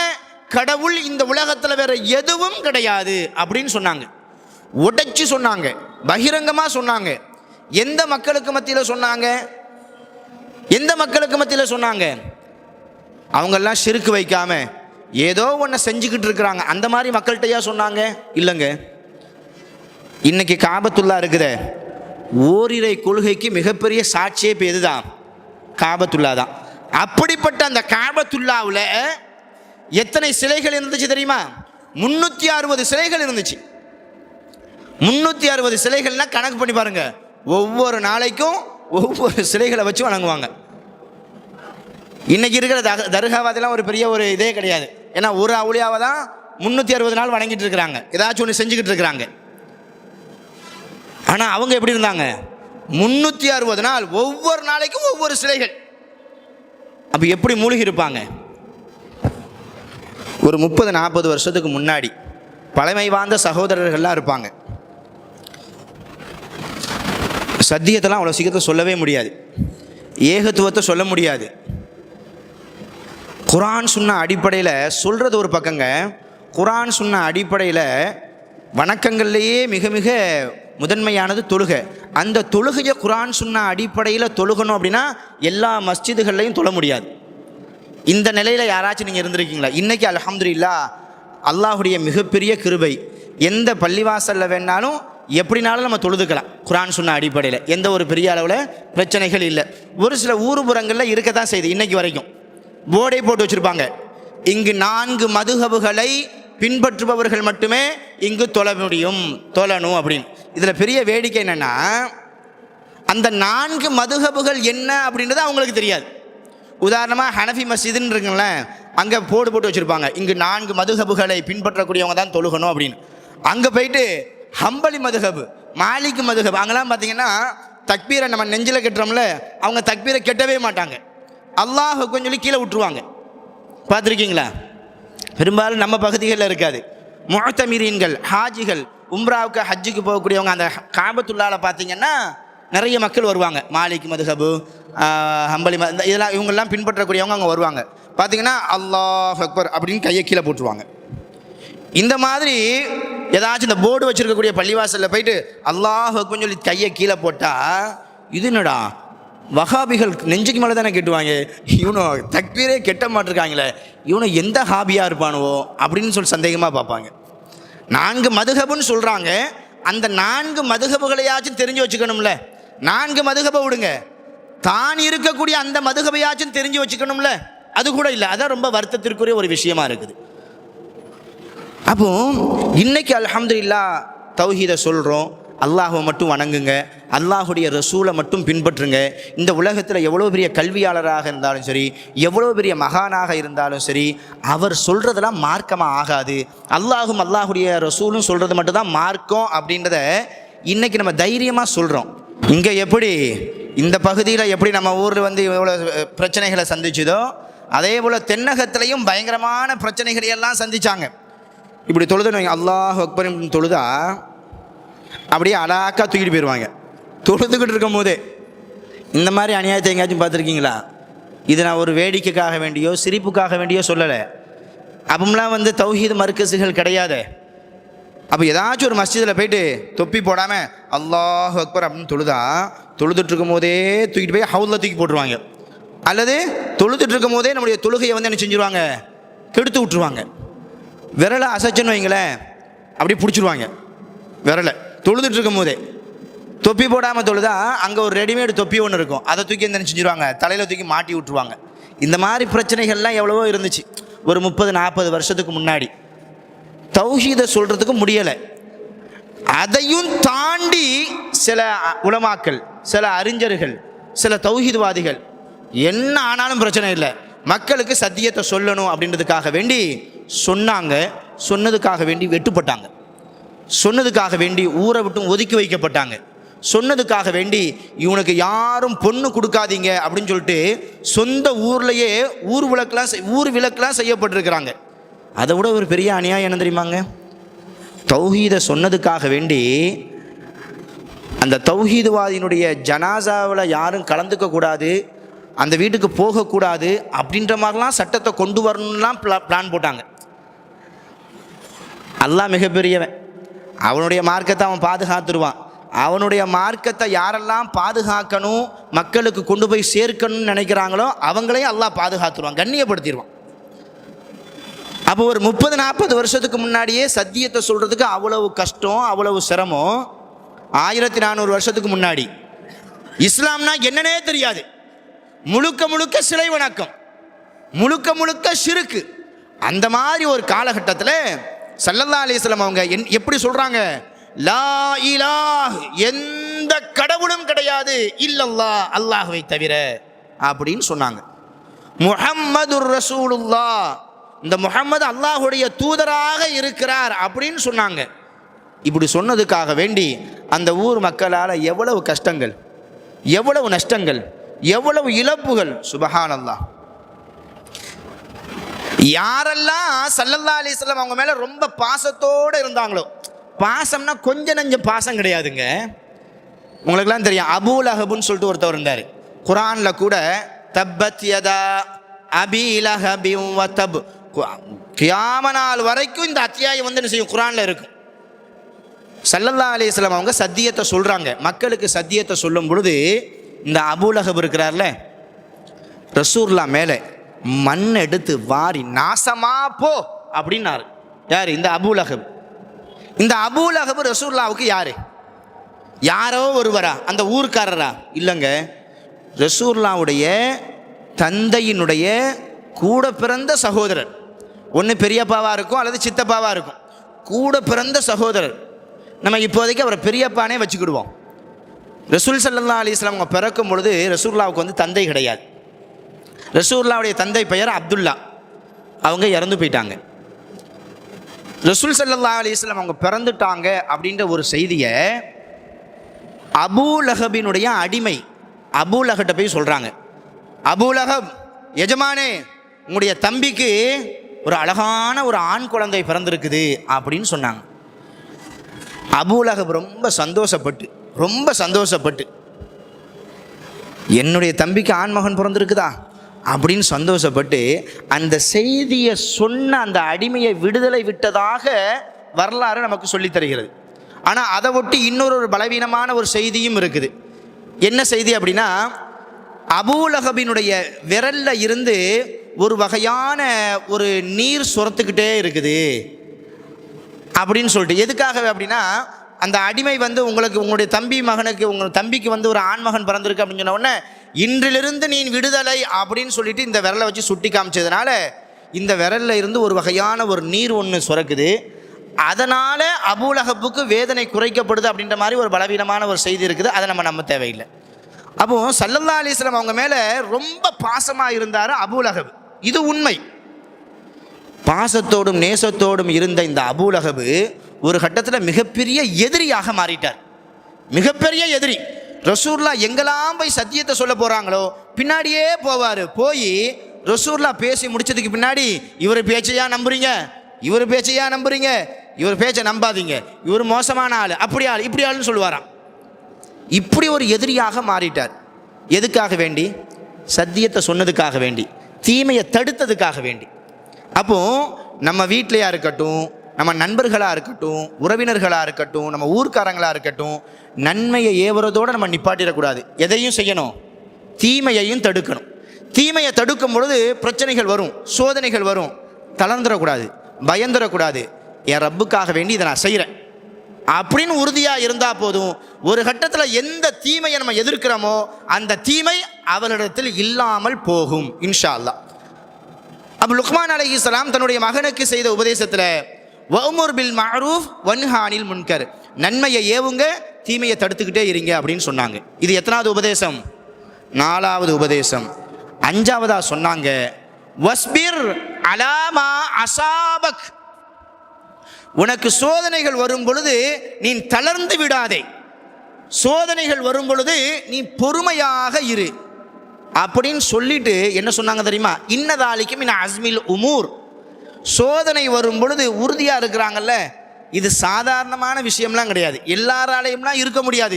கடவுள் இந்த உலகத்தில் வேற எதுவும் கிடையாது அப்படின்னு சொன்னாங்க. உடைச்சு சொன்னாங்க, பகிரங்கமாக சொன்னாங்க. எந்த மக்களுக்கு மத்தியில் சொன்னாங்க, எந்த மக்களுக்கு மத்தியில் சொன்னாங்க, அவங்கெல்லாம் ஷிர்க் வைக்காம ஏதோ ஒன்றை செஞ்சுக்கிட்டு இருக்கிறாங்க அந்த மாதிரி மக்கள்கிட்டயா சொன்னாங்க? இல்லைங்க. இன்னைக்கு காபத்துல்லா இருக்குதே, ஓரிரை கொள்கைக்கு மிகப்பெரிய சாட்சியே இப்போ எதுதான், காபத்துல்லா தான். அப்படிப்பட்ட அந்த காபத்துல்லாவில் எத்தனை சிலைகள் இருந்துச்சு தெரியுமா? 360 சிலைகள் இருந்துச்சு. 360 சிலைகள்னா கணக்கு பண்ணி பாருங்க, ஒவ்வொரு நாளைக்கும் ஒவ்வொரு சிலைகளை வச்சு வணங்குவாங்க. இன்னைக்கு இருக்கிற தர்காவாதெல்லாம் ஒரு பெரிய ஒரு இதே கிடையாது. ஏன்னா ஒரு அவுளியாவை தான் 360 நாள் வணங்கிட்டு இருக்கிறாங்க, ஏதாச்சும் ஒன்று செஞ்சுக்கிட்டு இருக்கிறாங்க. ஆனால் அவங்க எப்படி இருந்தாங்க, 360 நாள் ஒவ்வொரு நாளைக்கும் ஒவ்வொரு சிலைகள். அப்போ எப்படி மூழ்கி இருப்பாங்க? ஒரு 30-40 வருஷத்துக்கு முன்னாடி பழமை வாய்ந்த சகோதரர்கள்லாம் இருப்பாங்க. சத்தியத்தெல்லாம் அவ்வளோ சீக்கிரத்தை சொல்லவே முடியாது, ஏகத்துவத்தை சொல்ல முடியாது. குர்ஆன் சுன்னா அடிப்படையில் சொல்கிறது ஒரு பக்கங்க, குர்ஆன் சுன்னா அடிப்படையில் வணக்கங்கள்லேயே மிக மிக முதன்மையானது தொழுகை. அந்த தொழுகையை குர்ஆன் சுன்னா அடிப்படையில் தொழுகணும் அப்படின்னா எல்லா மஸ்ஜிதுகள்லையும் தொழ முடியாது. இந்த நிலையில் யாராச்சும் நீங்கள் இருந்திருக்கீங்களா? இன்றைக்கி அல்ஹம்துலில்லாஹ் அல்லாஹுடைய மிகப்பெரிய கிருபை, எந்த பள்ளிவாசலில் வேணாலும் எப்படினாலும் நம்ம தொழுதுக்கலாம். குர்ஆன் சுன்னா அடிப்படையில் எந்த ஒரு பெரிய அளவில் பிரச்சனைகள் இல்லை. ஒரு சில ஊர்புறங்களில் இருக்க தான் செய்யுது, இன்றைக்கி வரைக்கும் போர்டே போட்டு வச்சுருப்பாங்க, இங்கு 4 மதுஹபுகளை பின்பற்றுபவர்கள் மட்டுமே இங்கு தொழ முடியும், தொழணும் அப்படின்னு. இதில் பெரிய வேடிக்கை என்னென்னா, அந்த 4 மதுஹபுகள் என்ன அப்படின்றது அவங்களுக்கு தெரியாது. உதாரணமாக ஹனஃபி மஸ்ஜிதுன்னு இருக்குங்களேன், அங்கே போட்டு வச்சுருப்பாங்க, இங்கு 4 மதுஹபுகளை பின்பற்றக்கூடியவங்க தான் தொழுகணும் அப்படின்னு. அங்கே போயிட்டு ஹம்பலி மதுஹபு, மாலிக் மதுஹப், அங்கெல்லாம் பார்த்தீங்கன்னா தக்பீரை நம்ம நெஞ்சில் கட்டுறோம்ல, அவங்க தக்பீரை கெட்டவே மாட்டாங்க, அல்லாஹ் கொஞ்சம் சொல்லி கீழே விட்டுருவாங்க. பார்த்துருக்கீங்களா? பெரும்பாலும் நம்ம பகுதிகளில் இருக்காது. முஅத்தமிரீன்கள், ஹாஜிகள், உம்ராவுக்கு ஹஜ்ஜுக்கு போகக்கூடியவங்க அந்த காபத்துள்ளால பார்த்தீங்கன்னா நிறைய மக்கள் வருவாங்க. மாலிக் மதுஹபு, ஹம்பலி இதெல்லாம் இவங்கெல்லாம் பின்பற்றக்கூடியவங்க அங்கே வருவாங்க. பார்த்தீங்கன்னா அல்லாஹ் அக்பர் அப்படின்னு கையை கீழே போட்டுருவாங்க. இந்த மாதிரி ஏதாச்சும் இந்த போர்டு வச்சுருக்கக்கூடிய பள்ளிவாசலில் போயிட்டு அல்லாஹ் அக்பர்னு சொல்லி கையை கீழே போட்டால், இது என்னடா வஹாபிகள் நெஞ்சுக்கு மேலே தானே கெட்டுவாங்க, இவனும் தக்பீரே கெட்ட மாட்டிருக்காங்களே, இவனும் எந்த ஹாபியாக இருப்பானுவோ அப்படின்னு சொல்லி சந்தேகமாக பார்ப்பாங்க. 4 மதுஹபுன்னு சொல்கிறாங்க, அந்த 4 மதுஹபுகளையாச்சும் தெரிஞ்சு வச்சுக்கணும்ல. 4 மதுஹபை விடுங்க, தான் இருக்கக்கூடிய அந்த மதுஹபையாச்சும் தெரிஞ்சு வச்சுக்கணும்ல, அது கூட இல்லை. அதான் ரொம்ப வருத்தத்திற்குரிய ஒரு விஷயமா இருக்குது. அப்போ இன்னைக்கு அல்ஹம்துலில்லாஹ் தௌஹீதை சொல்கிறோம், அல்லாஹை மட்டும் வணங்குங்க, அல்லாஹுடைய ரசூலை மட்டும் பின்பற்றுங்க. இந்த உலகத்தில் எவ்வளோ பெரிய கல்வியாளராக இருந்தாலும் சரி, எவ்வளோ பெரிய மகானாக இருந்தாலும் சரி, அவர் சொல்கிறதெல்லாம் மார்க்கமாக ஆகாது. அல்லாஹும் அல்லாஹுடைய ரசூலும் சொல்கிறது மட்டும்தான் மார்க்கம் அப்படின்றத இன்றைக்கி நம்ம தைரியமாக சொல்கிறோம். இங்கே எப்படி இந்த பகுதியில் எப்படி நம்ம ஊரில் வந்து எவ்வளோ பிரச்சனைகளை சந்திச்சதோ, அதே போல் தென்னகத்திலையும் பயங்கரமான பிரச்சனைகளையெல்லாம் சந்தித்தாங்க. இப்படி தொழுதுன்னு அல்லாஹ் அக்பர் தொழுதா அப்படியே அழகாக தூக்கிட்டு போயிடுவாங்க. தொழுதுகிட்டு இருக்கும் போதே இந்த மாதிரி அநியாயத்தை எங்கேயாச்சும் பார்த்துருக்கீங்களா? இது நான் ஒரு வேடிக்கைக்காக வேண்டியோ சிரிப்புக்காக வேண்டியோ சொல்லலை. அப்போம்லாம் வந்து தௌஹீத் மர்கஸுகள் கிடையாது. அப்போ ஏதாச்சும் ஒரு மஸ்ஜிதில் போயிட்டு தொப்பி போடாமல் அல்லாஹ் அக்பர் அப்படின்னு தொழுதுட்டு இருக்கும் போதே தூக்கிட்டு போய் ஹவுலில் தூக்கி போட்டுருவாங்க. அல்லது தொழுதுட்டு இருக்கும் போதே நம்முடைய தொழுகையை வந்து என்ன செஞ்சுருவாங்க, கெடுத்து விட்டுருவாங்க. விரலை அசைச்சுன்னு வைங்களேன், அப்படி பிடிச்சிருவாங்க விரலை. தொழுதுட்டு இருக்கும் போதே தொப்பி போடாமல் தொழுதா அங்கே ஒரு ரெடிமேடு தொப்பி ஒன்று இருக்கும், அதை தூக்கி என்ன செஞ்சுருவாங்க, தலையில் தூக்கி மாட்டி விட்டுருவாங்க. இந்த மாதிரி பிரச்சனைகள்லாம் எவ்வளவோ இருந்துச்சு ஒரு 30-40 வருஷத்துக்கு முன்னாடி. தௌஹீதை சொல்கிறதுக்கு முடியலை. அதையும் தாண்டி சில உலமாக்கள், சில அறிஞர்கள், சில தௌஹீத்வாதிகள் என்ன ஆனாலும் பிரச்சனை இல்லை, மக்களுக்கு சத்தியத்தை சொல்லணும் அப்படின்றதுக்காக வேண்டி சொன்னாங்க. சொன்னதுக்காக வேண்டி வெட்டுப்பட்டாங்க. சொன்னதுக்காக வேண்டி ஊரை விட்டும் ஒதுக்கி வைக்கப்பட்டாங்க. சொன்னதுக்காக வேண்டி இவனுக்கு யாரும் பொண்ணு கொடுக்காதீங்க அப்படின்னு சொல்லிட்டு சொந்த ஊர்லேயே ஊர் விளக்கெலாம் செய்யப்பட்டிருக்கிறாங்க. அதை விட ஒரு பெரிய அநியாயம் என்ன தெரியுமாங்க? தௌஹீதை சொன்னதுக்காக வேண்டி அந்த தௌஹீதுவாதியினுடைய ஜனாசாவில் யாரும் கலந்துக்க கூடாது, அந்த வீட்டுக்கு போகக்கூடாது அப்படின்ற மாதிரிலாம் சட்டத்தை கொண்டு வரணும்லாம் பிளான் போட்டாங்க. அல்லாஹ் மிகப்பெரியவன், அவனுடைய மார்க்கத்தை அவன் பாதுகாத்துருவான். அவனுடைய மார்க்கத்தை யாரெல்லாம் பாதுகாக்கணும், மக்களுக்கு கொண்டு போய் சேர்க்கணும்னு நினைக்கிறாங்களோ அவங்களையும் அல்லாஹ் பாதுகாத்துருவான், கண்ணியப்படுத்திடுவான். அப்போ ஒரு 30-40 வருஷத்துக்கு முன்னாடியே சத்தியத்தை சொல்கிறதுக்கு அவ்வளவு கஷ்டம், அவ்வளவு சிரமம். 1400 வருஷத்துக்கு முன்னாடி இஸ்லாம்னா என்னன்னே தெரியாது, முழுக்க முழுக்க சிலை வணக்கம், முழுக்க முழுக்க ஷிர்க். அந்த மாதிரி ஒரு காலகட்டத்தில் ஸல்லல்லாஹு அலைஹி வஸல்லம் அவங்க எப்படி சொல்கிறாங்க, லா இலாஹ், எந்த கடவுளும் கிடையாது இல்லல்லாஹ், அல்லாஹ்வை தவிர அப்படின்னு சொன்னாங்க. முஹம்மதுர் ரசூலுல்லாஹ், இந்த முஹம்மது அல்லாஹுடைய தூதராக இருக்கிறார் அப்படின்னு சொன்னாங்க. இப்படி சொன்னதுக்காக வேண்டி அந்த ஊர் மக்களால் எவ்வளவு கஷ்டங்கள், எவ்வளவு நஷ்டங்கள், எவ்வளவு இழப்புகள். சுபஹானல்லாஹ். யாரெல்லாம் ஸல்லல்லாஹு அலைஹி வஸல்லம் அவங்க மேலே ரொம்ப பாசத்தோடு இருந்தாங்களோ, பாசம்னா கொஞ்சம் நஞ்சம் பாசம் கிடையாதுங்க. உங்களுக்கெல்லாம் தெரியும், அபூ லஹப்னு சொல்லிட்டு ஒருத்தவர் இருந்தார். குர்ஆனில் கூட தப்பத் யதா அபீ லஹபின் வ தப், கியாம நாள் வரைக்கும் இந்த அத்தியாயம் வந்து என்ன செய்யும், குர்ஆனில் இருக்கும். ஸல்லல்லாஹு அலைஹி வஸல்லம் அவங்க சத்தியத்தை சொல்கிறாங்க. மக்களுக்கு சத்தியத்தை சொல்லும் பொழுது இந்த அபூ லஹப் இருக்கிறார்ல, ரசூலுல்லாஹ் மேலே மண் எடுத்து வாரி நாசமா போ அப்படின்னாரு. யார்? இந்த அபூ லஹப். இந்த அபூ லஹப் ரசூலுல்லாஹ்வுக்கு யாரு? யாரோ ஒருவரா? அந்த ஊர்க்காரரா? இல்லைங்க, ரசூலுல்லாஹ்வுடைய தந்தையினுடைய கூட பிறந்த சகோதரர். ஒன்று பெரியப்பாவாக இருக்கும் அல்லது சித்தப்பாவாக இருக்கும். கூட பிறந்த சகோதரர். நம்ம இப்போதைக்கு அவரை பெரியப்பானே வச்சுக்கிடுவோம். ரசூல் ஸல்லல்லாஹு அலைஹி வஸல்லம் அவங்க பிறக்கும் பொழுது ரசூலுல்லாஹ்வுக்கு வந்து தந்தை கிடையாது. ரசூலுல்லாஹ்வுடைய தந்தை பெயர் அப்துல்லா. அவங்க இறந்து போயிட்டாங்க. ரசூல் ஸல்லல்லாஹு அலைஹி வஸல்லம் அவங்க பிறந்துட்டாங்க அப்படின்ற ஒரு செய்தியை அபூலஹபினுடைய அடிமை அபூலஹப்ட்ட போய் சொல்கிறாங்க. அபூலஹப், எஜமானே, உங்களுடைய தம்பிக்கு ஒரு அழகான ஒரு ஆண் குழந்தை பிறந்திருக்குது அப்படின்னு சொன்னாங்க. அபூலஹப் ரொம்ப சந்தோஷப்பட்டு என்னுடைய தம்பிக்கு ஆண்மகன் பிறந்திருக்குதா அப்படின்னு சந்தோஷப்பட்டு அந்த செய்தியை சொன்ன அந்த அடிமையை விடுதலை விட்டதாக வரலாறு நமக்கு சொல்லித் தருகிறது. ஆனால் அதை ஒட்டி இன்னொரு பலவீனமான ஒரு செய்தியும் இருக்குது. என்ன செய்தி அப்படின்னா, அபூலஹபினுடைய விரல்ல இருந்து ஒரு வகையான ஒரு நீர் சுரத்துக்கிட்டே இருக்குது அப்படின்னு சொல்லிட்டு. எதுக்காக அப்படின்னா, அந்த அடிமை வந்து உங்களுடைய உங்கள் தம்பிக்கு வந்து ஒரு ஆண்மகன் பிறந்திருக்கு அப்படின்னு சொன்ன உடனே, இன்றிலிருந்து நீ விடுதலை அப்படின்னு சொல்லிட்டு இந்த விரலை வச்சு சுட்டி காமிச்சதுனால இந்த விரல்ல இருந்து ஒரு வகையான ஒரு நீர் ஒன்று சுரக்குது. அதனால் அபூலஹப்புக்கு வேதனை குறைக்கப்படுது அப்படின்ற மாதிரி ஒரு பலவீனமான ஒரு செய்தி இருக்குது. அதை நம்ம நம்ப தேவையில்லை. அப்போது ஸல்லல்லாஹு அலைஹி வஸல்லம் அவங்க மேலே ரொம்ப பாசமாக இருந்தார் அபூலஹப். இது உண்மை. பாசத்தோடும் நேசத்தோடும் இருந்த இந்த அபூலஹப் ஒரு கட்டத்தில் மிகப்பெரிய எதிரியாக மாறிட்டார். மிகப்பெரிய எதிரி. ரசூலுல்லாஹ் எங்கெல்லாம் போய் சத்தியத்தை சொல்ல போகிறாங்களோ பின்னாடியே போவார். போய் ரசூலுல்லாஹ் பேசி முடிச்சதுக்கு பின்னாடி இவர் பேச்சையா நம்புறீங்க, இவர் பேச்சை நம்பாதீங்க, இவர் மோசமான ஆள், அப்படி ஆள், இப்படி ஆளுன்னு சொல்லுவாராம். இப்படி ஒரு எதிரியாக மாறிட்டார். எதுக்காக வேண்டி? சத்தியத்தை சொன்னதுக்காக வேண்டி, தீமையை தடுத்ததுக்காக வேண்டி. அப்போது நம்ம வீட்டிலையா இருக்கட்டும், நம்ம நண்பர்களாக இருக்கட்டும், உறவினர்களாக இருக்கட்டும், நம்ம ஊர்க்காரங்களாக இருக்கட்டும், நன்மையை ஏவுறதோடு நம்ம நிப்பாட்டிடக்கூடாது. எதையும் செய்யணும், தீமையையும் தடுக்கணும். தீமையை தடுக்கும் பொழுது பிரச்சனைகள் வரும், சோதனைகள் வரும். தளர்ந்துடக்கூடாது, பயந்துடக்கூடாது. என் ரப்புக்காக வேண்டி இதை நான் செய்கிறேன் அப்படின்னு உறுதியாக இருந்தால் போதும். ஒரு கட்டத்தில் எந்த தீமையை நம்ம எதிர்க்கிறோமோ அந்த தீமை அவளிடத்தில் இல்லாமல் போகும் இன்ஷா அல்லாஹ். அப்போ லுக்மான் அலைஹிஸ்ஸலாம் தன்னுடைய மகனுக்கு செய்த உபதேசத்தில் வஅமுர் பில் மஅரூஃப் வன்ஹா அனில் முன்கர், நன்மையை ஏவுங்க, தீமையை தடுத்துக்கிட்டே இருங்க அப்படின்னு சொன்னாங்க. இது எத்தனாவது உபதேசம்? 4வது உபதேசம். 5வதாக சொன்னாங்க, வஸ்பிர் அலாமா அசாபக், உனக்கு சோதனைகள் வரும் பொழுது நீ தளர்ந்து விடாதே, சோதனைகள் வரும் பொழுது நீ பொறுமையாக இரு அப்படின்னு சொல்லிட்டு என்ன சொன்னாங்க தெரியுமா? இன்னதாலிக்கு மின் அஸ்மில் உமூர், சோதனை வரும் பொழுது உறுதியாக இருக்கிறாங்கல்ல, இது சாதாரணமான விஷயம்லாம் கிடையாது, எல்லாராலையும்லாம் இருக்க முடியாது,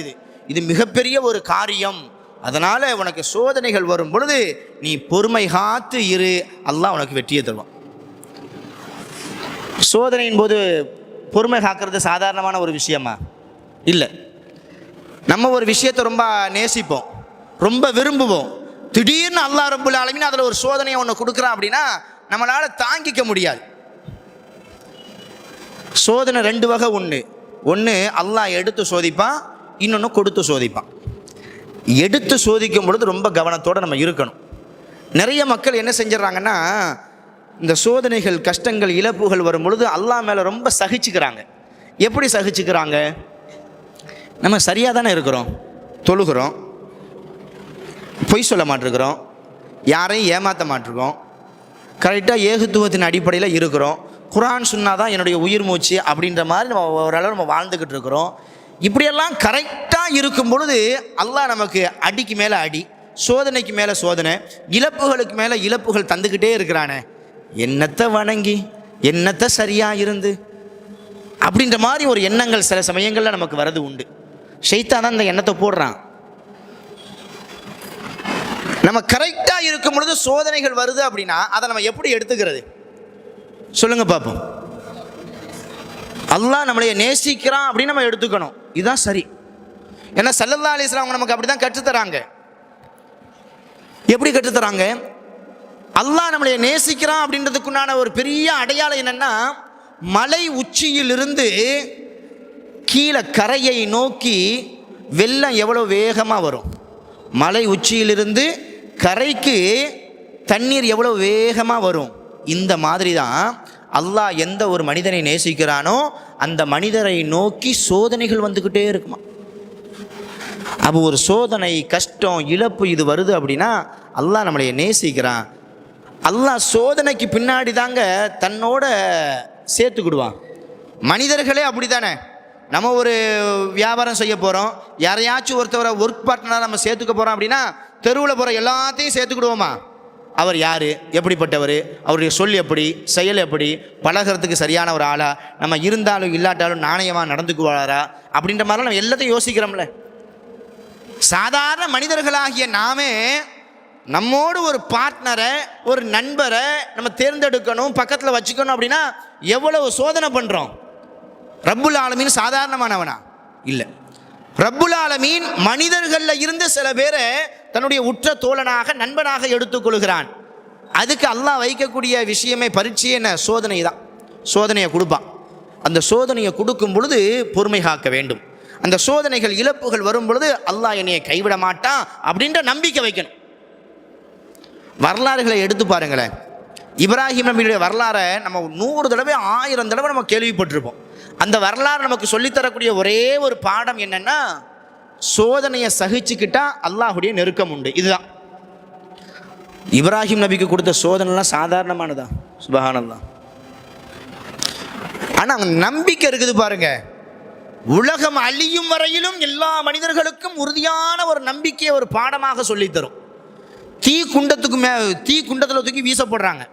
இது மிகப்பெரிய ஒரு காரியம். அதனால் உனக்கு சோதனைகள் வரும் பொழுது நீ பொறுமை காத்து இரு, அல்லாஹ் உனக்கு வெற்றியை தருவான். சோதனையின் போது பொறுமை காக்கிறது சாதாரணமான ஒரு விஷயமா? இல்லை. நம்ம ஒரு விஷயத்தை ரொம்ப நேசிப்போம், ரொம்ப விரும்புவோம். திடீர்னு அல்லாஹ் ரப்புல் ஆலமீன் அதில் ஒரு சோதனையை ஒன்று கொடுக்குறான் அப்படின்னா நம்மளால் தாங்கிக்க முடியாது. சோதனை 2 வகை. ஒன்று அல்லாஹ் எடுத்து சோதிப்பான், இன்னொன்று கொடுத்து சோதிப்பான். எடுத்து சோதிக்கும் பொழுது ரொம்ப கவனத்தோடு நம்ம இருக்கணும். நிறைய மக்கள் என்ன செஞ்சிடறாங்கன்னா, இந்த சோதனைகள், கஷ்டங்கள், இழப்புகள் வரும் பொழுது அல்லாஹ் மேலே ரொம்ப சகிச்சுக்கிறாங்க. எப்படி சகிச்சுக்கிறாங்க? நம்ம சரியாக தானே இருக்கிறோம், தொழுகிறோம், பொய் சொல்ல மாட்டிருக்கிறோம், யாரையும் ஏமாற்ற மாட்டிருக்கோம், கரெக்டாக ஏகத்துவத்தின் அடிப்படையில் இருக்கிறோம், குர்ஆன் சுன்னா தான் என்னுடைய உயிர் மூச்சு அப்படின்ற மாதிரி நம்ம ஓரளவு நம்ம வாழ்ந்துக்கிட்டு இருக்கிறோம். இப்படியெல்லாம் கரெக்டாக இருக்கும் பொழுது அல்லாஹ் நமக்கு அடிக்கு மேலே அடி, சோதனைக்கு மேலே சோதனை, இழப்புகளுக்கு மேலே இழப்புகள் தந்துக்கிட்டே இருக்கிறானே, என்னத்தை வணங்கி என்னத்தை சரியாக இருந்து அப்படின்ற மாதிரி ஒரு எண்ணங்கள் சில சமயங்களில் நமக்கு வரது உண்டு. ஷைத்தான் தான் இந்த எண்ணத்தை போடுறான். நம்ம கரெக்டாக இருக்கும் பொழுது சோதனைகள் வருது அப்படின்னா அதை நம்ம எப்படி எடுத்துக்கிறது சொல்லுங்க பார்ப்போம். அல்லாஹ் நம்மளைய நேசிக்கிறான் அப்படின்னு நம்ம எடுத்துக்கணும், இதுதான் சரி. ஏன்னா ஸல்லல்லாஹு அலைஹி வஸல்லம் நமக்கு அப்படி தான் கற்றுத்தராங்க. எப்படி கற்றுத்தராங்க? அல்லாஹ் நம்மளைய நேசிக்கிறான் அப்படின்றதுக்குண்டான ஒரு பெரிய அடையாளம் என்னென்னா, மலை உச்சியிலிருந்து கீழே கரையை நோக்கி வெள்ளம் எவ்வளோ வேகமாக வரும், மலை உச்சியிலிருந்து கரைக்கு தண்ணீர் எவ்வளோ வேகமாக வரும். இந்த மாதிரி தான் அல்லாஹ் எந்த ஒரு மனிதனை நேசிக்கிறானோ அந்த மனிதரை நோக்கி சோதனைகள் வந்துக்கிட்டே இருக்குமா. அப்போ ஒரு சோதனை, கஷ்டம், இழப்பு இது வருது அப்படின்னா அல்லாஹ் நம்மளை நேசிக்கிறான். அல்லாஹ் சோதனைக்கு பின்னாடி தாங்க தன்னோட சேர்த்துக்கிடுவான். மனிதர்களே அப்படி தானே. நம்ம ஒரு வியாபாரம் செய்ய போகிறோம், யாரையாச்சும் ஒருத்தவரை ஒர்க் பார்ட்னராக நம்ம சேர்த்துக்க போகிறோம் அப்படின்னா தெருவில் போகிற எல்லாத்தையும் சேர்த்துக்கிடுவோமா? அவர் யார், எப்படிப்பட்டவர், அவருடைய சொல் எப்படி, செயல் எப்படி, பழகிறதுக்கு சரியான ஒரு ஆளா, நம்ம இருந்தாலும் இல்லாட்டாலும் நாணயமாக நடந்துக்குவாரா அப்படின்ற மாதிரிலாம் நம்ம எல்லாத்தையும் யோசிக்கிறோம்ல. சாதாரண மனிதர்களாகிய நாமே நம்மோடு ஒரு பார்ட்னரை, ஒரு நண்பரை நம்ம தேர்ந்தெடுக்கணும், பக்கத்தில் வச்சுக்கணும் அப்படின்னா எவ்வளவு சோதனை பண்ணுறோம். ரப்புல் ஆலமீன் சாதாரணமானவனா? இல்லை. ரப்புல் ஆலமீன் மனிதர்களில் இருந்து சில பேரை தன்னுடைய உற்ற தோழனாக, நண்பனாக எடுத்துக்கொள்கிறான். அதுக்கு அல்லாஹ் வைக்கக்கூடிய விஷயமே பரீட்சையே என்ன? சோதனை தான். சோதனையை கொடுப்பான். அந்த சோதனையை கொடுக்கும் பொழுது பொறுமை காக்க வேண்டும். அந்த சோதனைகள், இழப்புகள் வரும் பொழுது அல்லாஹ் என்னையை கைவிட மாட்டான் அப்படின்ற நம்பிக்கை வைக்கணும். வரலாறுகளை எடுத்து பாருங்களேன். இப்ராஹிம் நபியுடைய வரலாறை நம்ம 100 தடவை 1000 தடவை நம்ம கேள்விப்பட்டிருப்போம். அந்த வரலாறு நமக்கு சொல்லித்தரக்கூடிய ஒரே ஒரு பாடம் என்னன்னா, சோதனையை சகிச்சுக்கிட்டா அல்லாஹுடைய நெருக்கம் உண்டு. இதுதான் இப்ராஹிம் நபிக்கு கொடுத்த சோதனைலாம் சாதாரணமானதா? சுப்ஹானல்லாஹ். ஆனால் அங்கே நம்பிக்கை இருக்குது பாருங்க. உலகம் அழியும் வரையிலும் எல்லா மனிதர்களுக்கும் உறுதியான ஒரு நம்பிக்கையை ஒரு பாடமாக சொல்லித்தரும். தீ குண்டத்தில் தூக்கி வீசப்படுறாங்க.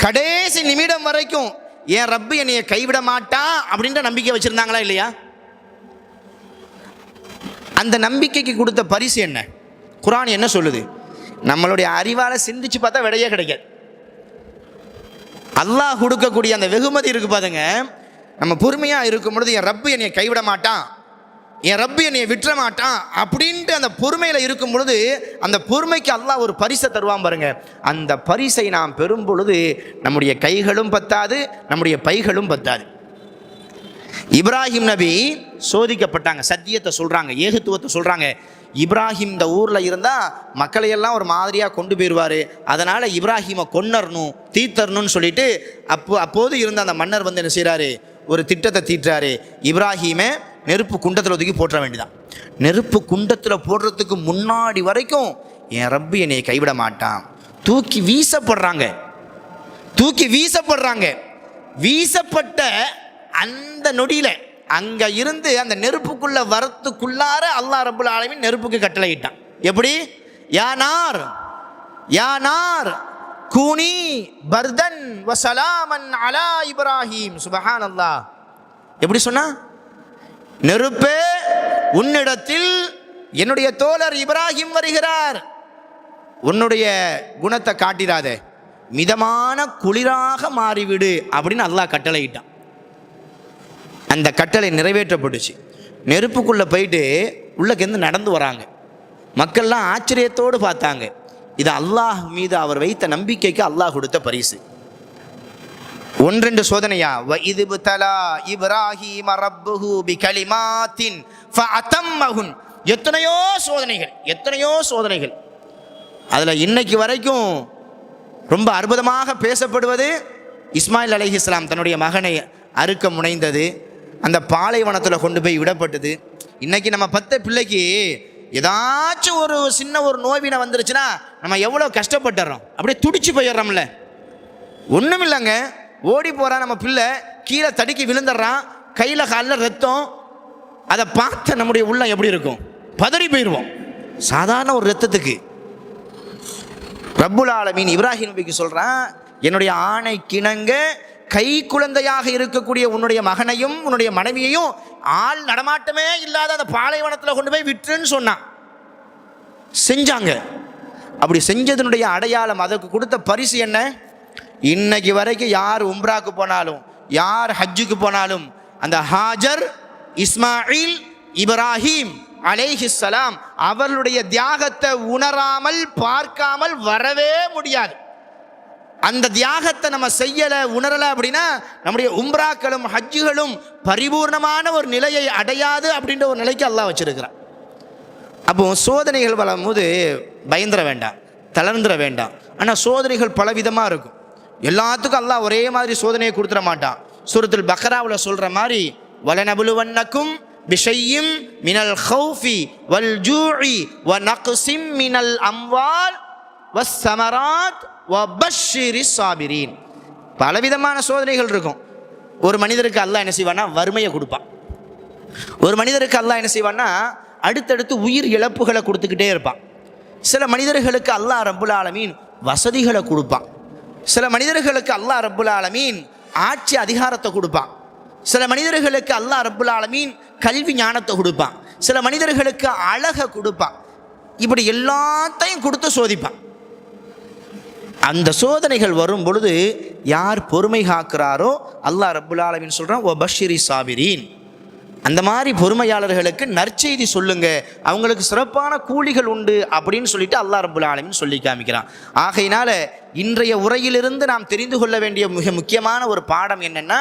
கடைசி நிமிடம் வரைக்கும் என் ரப்பு என்னைய கைவிட மாட்டான் அப்படின்ற நம்பிக்கை வச்சிருந்தாங்களா இல்லையா? அந்த நம்பிக்கைக்கு கொடுத்த பரிசு என்ன? குர்ஆன் என்ன சொல்லுது? நம்மளுடைய அறிவால சிந்திச்சு பார்த்தா விடையே கிடைக்காது. அல்லாஹ் கொடுக்கக்கூடிய அந்த வெகுமதி இருக்கு பாருங்க. நம்ம பொறுமையாக இருக்கும் பொழுது என் ரப்பு என்னைய கைவிட மாட்டான், என் ரப்பு என்னைய விட்டுற மாட்டான் அப்படின்ட்டு அந்த பொறுமையில் இருக்கும் பொழுது அந்த பொறுமைக்கு அல்லாஹ் ஒரு பரிசை தருவான் பாருங்க. அந்த பரிசை நாம் பெறும் பொழுது நம்முடைய கைகளும் பத்தாது, நம்முடைய பைகளும் பத்தாது. இப்ராஹிம் நபி சோதிக்கப்பட்டாங்க. சத்தியத்தை சொல்கிறாங்க, ஏகத்துவத்தை சொல்கிறாங்க. இப்ராஹிம் இந்த ஊரில் இருந்தால் மக்களையெல்லாம் ஒரு மாதிரியாக கொண்டு போயிடுவார், அதனால் இப்ராஹிமை கொன்னரணும், தீத்தரணும்னு சொல்லிட்டு அப்போது இருந்த அந்த மன்னர் வந்து என்ன செய்கிறாரு? ஒரு திட்டத்தை தீட்டுறாரு. இப்ராஹிமை நெருப்பு குண்டத்தில் தூக்கி போட்டுற வேண்டியதான். நெருப்பு குண்டத்தில் போடுறதுக்கு முன்னாடி வரைக்கும் என் ரப்பு என்னை கைவிட மாட்டான். தூக்கி வீசப்படுறாங்க. வீசப்பட்ட அந்த நொடியில் அங்கே இருந்து அந்த நெருப்புக்குள்ளே வரத்துக்குள்ளார அல்லாஹ் ரப்புல் ஆலமீன் நெருப்புக்கு கட்டளையிட்டான். எப்படி? யா நார் கூனி பர்தன் வசலாமன் அலா இப்ராஹிம். சுப்ஹானல்லாஹ். எப்படி சொன்னா? நெருப்பே, உன்னிடத்தில் என்னுடைய தோழர் இப்ராஹிம் வருகிறார், உன்னுடைய குணத்தை காட்டிடாதே, மிதமான குளிராக மாறிவிடு அப்படின்னு அல்லாஹ் கட்டளையிட்டான். அந்த கட்டளை நிறைவேற்றப்பட்டுச்சு. நெருப்புக்குள்ளே போயிட்டு உள்ளக்கேந்து நடந்து வராங்க. மக்கள்லாம் ஆச்சரியத்தோடு பார்த்தாங்க. இது அல்லாஹ் மீது அவர் வைத்த நம்பிக்கைக்கு அல்லாஹ் கொடுத்த பரிசு. 1-2 சோதனையா? வஇதுப்தலா இப்ராஹீம ரப்புஹு பிகலிமாத்தின் ஃபஅதம்மஹுன். எத்தனையோ சோதனைகள். அதில் இன்னைக்கு வரைக்கும் ரொம்ப அற்புதமாக பேசப்படுவது இஸ்மாயில் அலைஹிஸ்ஸலாம் தன்னுடைய மகனை அறுக்க முனைந்தது, அந்த பாலைவனத்தில் கொண்டு போய் விடப்பட்டது. இன்னைக்கு நம்ம 10 பிள்ளைக்கு ஏதாச்சும் ஒரு சின்ன ஒரு நோவினை வந்துருச்சுன்னா நம்ம எவ்வளோ கஷ்டப்பட்டுறோம், அப்படியே துடிச்சு போயிடுறோம்ல. ஒன்றும் இல்லைங்க, ஓடி போகிறான் நம்ம பிள்ளை, கீழே தடுக்கி விழுந்துடுறான், கையில் காலில் ரத்தம். அதை பார்த்த நம்முடைய உள்ளம் எப்படி இருக்கும்? பதறி போயிடுவோம். சாதாரண ஒரு ரத்தத்துக்கு ரப்புல் ஆலமீன் இப்ராஹிம் நபிக்கு சொல்கிறான், என்னுடைய ஆணை கிணங்க கை குழந்தையாக இருக்கக்கூடிய உன்னுடைய மகனையும் உன்னுடைய மனைவியையும் ஆள் நடமாட்டமே இல்லாத அந்த பாலைவனத்தில் கொண்டு போய் விட்டுன்னு சொன்னான். செஞ்சாங்க. அப்படி செஞ்சதனுடைய அடையாளம், அதற்கு கொடுத்த பரிசு என்ன? இன்னைக்கு வரைக்கும் யார் உம்ராக்கு போனாலும், யார் ஹஜ்ஜுக்கு போனாலும் அந்த ஹாஜர், இஸ்மாயில், இப்ராஹிம் அலைஹிஸ்ஸலாம் அவர்களுடைய தியாகத்தை உணராமல் பார்க்காமல் வரவே முடியாது. அந்த தியாகத்தை நம்ம செய்யலை, உணரலை அப்படின்னா நம்முடைய உம்ராக்களும் ஹஜ்ஜுகளும் பரிபூர்ணமான ஒரு நிலையை அடையாது அப்படின்ற ஒரு நிலைக்கு அல்லாஹ் வச்சிருக்கிறான். அப்போ சோதனைகள் வரும்போது பயந்துட வேண்டாம், தளர்ந்துட வேண்டாம். ஆனால் சோதனைகள் பலவிதமாக இருக்கும். எல்லாத்துக்கும் அல்லாஹ் ஒரே மாதிரி சோதனையை கொடுத்துட மாட்டான். சூரத்துல் பக்ராவில் சொல்கிற மாதிரி, வலனபுலுவன்னக்கும் பிஷையும் மினல் ஹௌஃபி வல் ஜூஇ வ நக்ஸிம் மினல் அம்வால் வஸ்ஸமராத் வபஷ்ஷிரிஸ் ஸாபிரீன். பலவிதமான சோதனைகள் இருக்கும். ஒரு மனிதருக்கு அல்லாஹ் என்ன செய்வான்னா வறுமையை கொடுப்பான். ஒரு மனிதருக்கு அல்லாஹ் என்ன செய்வான்னா அடுத்தடுத்து உயிர் இழப்புகளை கொடுத்துக்கிட்டே இருப்பான். சில மனிதர்களுக்கு அல்லாஹ் ரப்புல் ஆலமீன் வசதிகளை கொடுப்பான். சில மனிதர்களுக்கு அல்லாஹ் ரப்புல் ஆலமீன் ஆட்சி அதிகாரத்தை கொடுப்பான். சில மனிதர்களுக்கு அல்லாஹ் ரப்புல் ஆலமீன் கல்வி ஞானத்தை கொடுப்பான். சில மனிதர்களுக்கு அழகை கொடுப்பான். இப்படி எல்லாத்தையும் கொடுத்து சோதிப்பான். அந்த சோதனைகள் வரும் பொழுது யார் பொறுமை காக்கிறாரோ அல்லாஹ் ரப்புல் ஆலமீன் சொல்கிறான் வபஷ்ஷிரி ஸாபிரீன். அந்த மாதிரி பொறுமையாளர்களுக்கு நற்செய்தி சொல்லுங்க, அவங்களுக்கு சிறப்பான கூலிகள் உண்டு அப்படின்னு சொல்லிட்டு அல்லாஹ் ரப்புல் ஆலமீன் சொல்லி காமிக்கிறான். ஆகையினால இன்றைய உரையிலிருந்து நாம் தெரிந்து கொள்ள வேண்டிய மிக முக்கியமான ஒரு பாடம் என்னென்னா,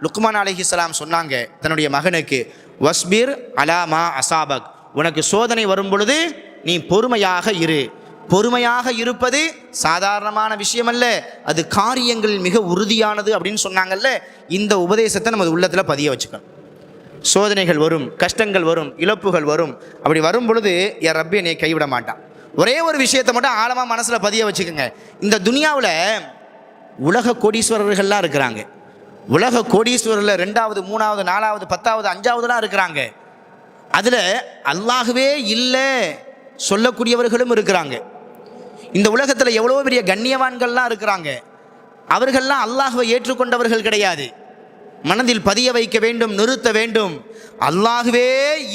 லுக்மான் அலைஹிஸ்ஸலாம் சொன்னாங்க தன்னுடைய மகனுக்கு, வஸ்பிர் அலாமா அசாபக், உனக்கு சோதனை வரும் பொழுது நீ பொறுமையாக இரு. பொறுமையாக இருப்பது சாதாரணமான விஷயம் அல்ல, அது காரியங்களில் மிக உறுதியானது அப்படின்னு சொன்னாங்கல்ல. இந்த உபதேசத்தை நமது உள்ளத்தில் பதிய வச்சுக்கணும். சோதனைகள் வரும், கஷ்டங்கள் வரும், இழப்புகள் வரும். அப்படி வரும் பொழுது என் ரப்பி என்னை கைவிட மாட்டான். ஒரே ஒரு விஷயத்தை மட்டும் ஆழமாக மனசில் பதிய வச்சுக்கோங்க. இந்த துனியாவில் உலக கோடீஸ்வரர்கள்லாம் இருக்கிறாங்க. உலக கோடீஸ்வரரில் 2வது 3வது 4வது 10வது 5வதுலாம் இருக்கிறாங்க. அதில் அல்லாஹ்வே இல்லை சொல்லக்கூடியவர்களும் இருக்கிறாங்க. இந்த உலகத்தில் எவ்வளோ பெரிய கண்ணியவான்கள்லாம் இருக்கிறாங்க. அவர்கள்லாம் அல்லாஹ்வை ஏற்றுக்கொண்டவர்கள் கிடையாது. மனதில் பதிய வைக்க வேண்டும், நிறுத்த வேண்டும். அல்லாஹ்வே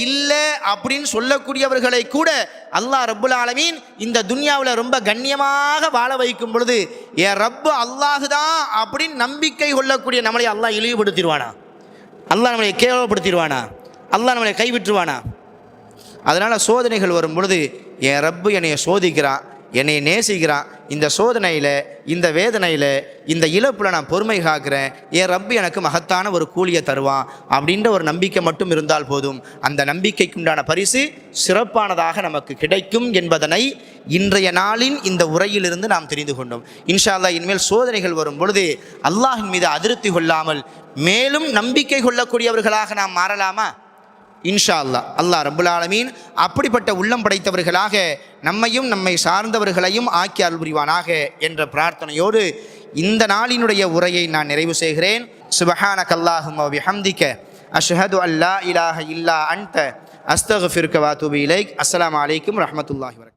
இல்லை அப்படின்னு சொல்லக்கூடியவர்களை கூட அல்லாஹ் ரப்புல் ஆலமீன் இந்த துன்யாவில் ரொம்ப கண்ணியமாக வாழ வைக்கும் பொழுது, என் ரப்பு அல்லாஹு தான் அப்படின்னு நம்பிக்கை கொள்ளக்கூடிய நம்மளை அல்லாஹ் இழிவுபடுத்திடுவானா? அல்லாஹ் நம்மளை கேவலப்படுத்திடுவானா? அல்லாஹ் நம்மளை கைவிட்டுருவானா? அதனால் சோதனைகள் வரும் பொழுது என் ரப்பு என்னை சோதிக்கிறான், என்னை நேசிக்கிறான். இந்த சோதனையில், இந்த வேதனையில், இந்த இழப்பில் நான் பொறுமை காக்கிறேன். என் ரப்பு எனக்கு மகத்தான ஒரு கூலியை தருவான் அப்படின்ற ஒரு நம்பிக்கை மட்டும் இருந்தால் போதும். அந்த நம்பிக்கைக்குண்டான பரிசு சிறப்பானதாக நமக்கு கிடைக்கும் என்பதனை இன்றைய நாளின் இந்த உரையிலிருந்து நாம் தெரிந்து கொண்டோம். இன்ஷா அல்லாஹ் இனிமேல் சோதனைகள் வரும் பொழுது அல்லாஹின் மீது அதிருப்தி கொள்ளாமல் மேலும் நம்பிக்கை கொள்ளக்கூடியவர்களாக நாம் மாறலாமா? இன்ஷா அல்லாஹ். அல்லாஹ் ரப்புல் ஆலமீன் அப்படிப்பட்ட உள்ளம் படைத்தவர்களாக நம்மையும் நம்மை சார்ந்தவர்களையும் ஆக்கி அருள் புரிவானாக என்ற பிரார்த்தனையோடு இந்த நாளினுடைய உரையை நான் நிறைவு செய்கிறேன். சுப்ஹானக அல்லாஹும்ம வ பிஹம்திக அஷ்ஹது அல்லா இலாஹ இல்லா அன்த அஸ்தக்ஃபிருக வ அத்தூபு இலைக். அஸ்ஸலாமு அலைக்கும் ரஹ்மத்துல்லாஹி வ பரகாத்துஹு.